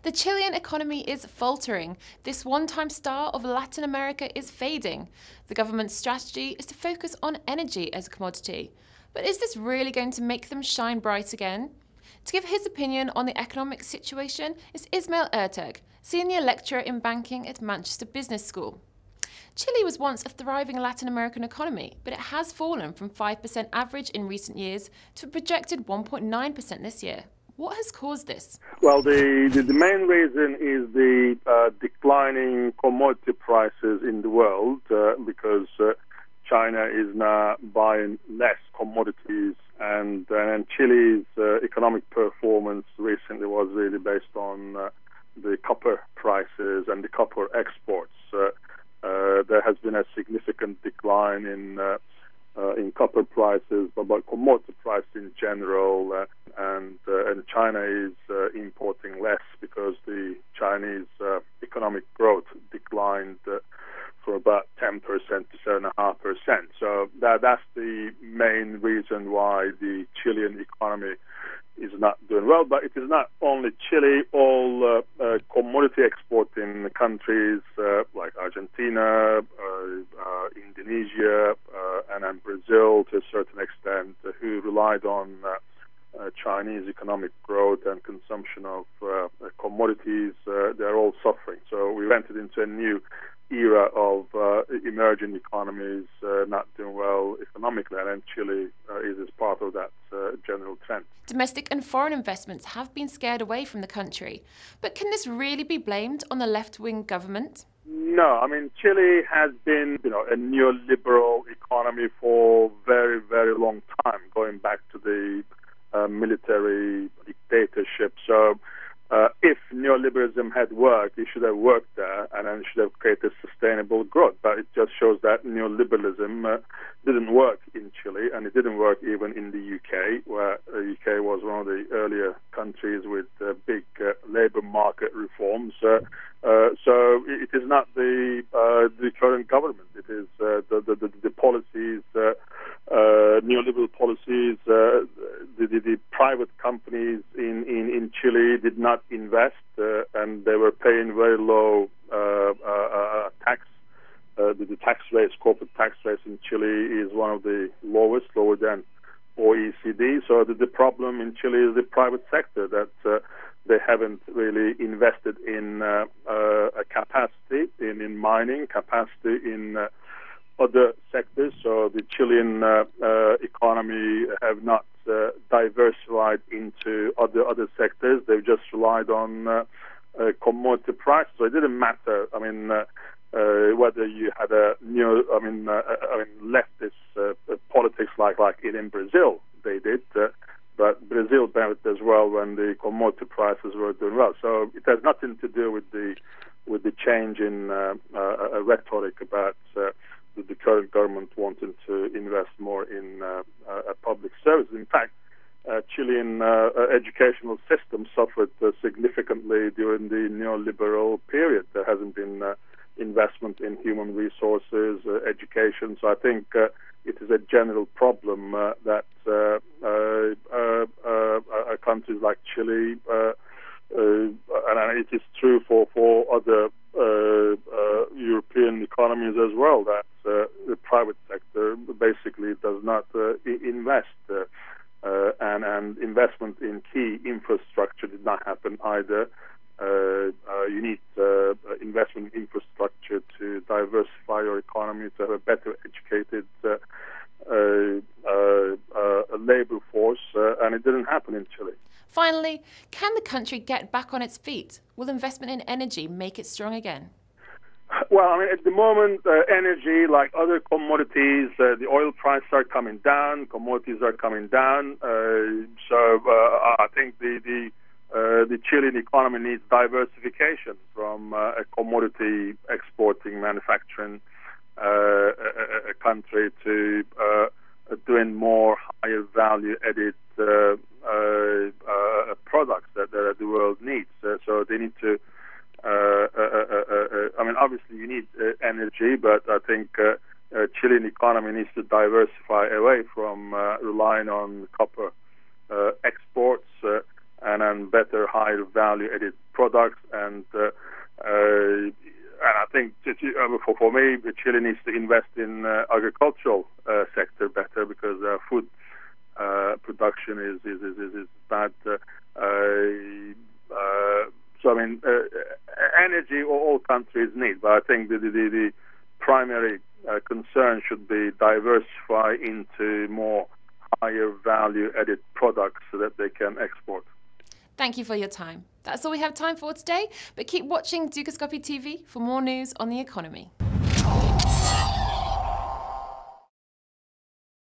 The Chilean economy is faltering. This one-time star of Latin America is fading. The government's strategy is to focus on energy as a commodity. But is this really going to make them shine bright again? To give his opinion on the economic situation is Ismail Ertürk, senior lecturer in banking at Manchester Business School. Chile was once a thriving Latin American economy, but it has fallen from 5% average in recent years to a projected 1.9% this year. What has caused this? Well, the main reason is the declining commodity prices in the world because China is now buying less commodities, and Chile's economic performance recently was really based on the copper prices and the copper exports. There has been a significant decline in copper prices, but commodity prices in general, and China is importing less because the Chinese economic growth declined from about 10% to 7.5%. So that's the main reason why the Chilean economy is not doing well. But it is not only Chile. All commodity exporting countries like Argentina, Indonesia, and Brazil to a certain extent, who relied on Chinese economic growth and consumption of commodities, they're all suffering. So we entered into a new era of emerging economies not doing well economically, and Chile is as part of that general trend. Domestic and foreign investments have been scared away from the country, but can this really be blamed on the left-wing government? No, I mean, Chile has been, a neoliberal economy for very, very long time, going back to the military dictatorship. So if neoliberalism had worked, it should have worked there, and then it should have created sustainable growth. But it just shows that neoliberalism didn't work in Chile, and it didn't work even in the UK, where the UK was one of the earlier countries with big labour market reforms. So it is not the current government. It is the policies, neoliberal policies. The private companies in Chile did not invest, and they were paying very low tax. The tax rates, corporate tax rates in Chile is one of the lowest, lower than OECD. So the problem in Chile is the private sector, that they haven't really invested in a capacity in mining, capacity in other sectors. So the Chilean economy have not diversified into other sectors. They've just relied on commodity prices. So it didn't matter. I mean, whether you had leftist politics like in Brazil, they did. But Brazil benefited as well when the commodity prices were doing well. So it has nothing to do with the change in rhetoric about the current government wanting to invest more in public services. In fact, Chilean educational system suffered significantly during the neoliberal period. There hasn't been investment in human resources, education. So I think it is a general problem that countries like Chile, and it is true for other European economies as well, that the private sector basically does not invest, and investment in key infrastructure did not happen either. You need investment in infrastructure to diversify your economy, to have a better educated labor force, and it didn't happen in Chile. Finally, can the country get back on its feet? Will investment in energy make it strong again? Well, I mean, at the moment, energy, like other commodities, the oil prices are coming down, commodities are coming down. So I think the Chilean economy needs diversification from a commodity exporting, manufacturing a country to doing more higher value added products that the world needs. So they need to. I mean, obviously you need energy, but I think Chilean economy needs to diversify away from relying on copper exports, and and better, higher value-added products. And I think for me, Chile needs to invest in agricultural sector better, because food production is bad. So I mean, energy all countries need, but I think the primary concern should be diversify into more higher value-added products so that they can export. Thank you for your time. That's all we have time for today, but keep watching Dukascopy TV for more news on the economy.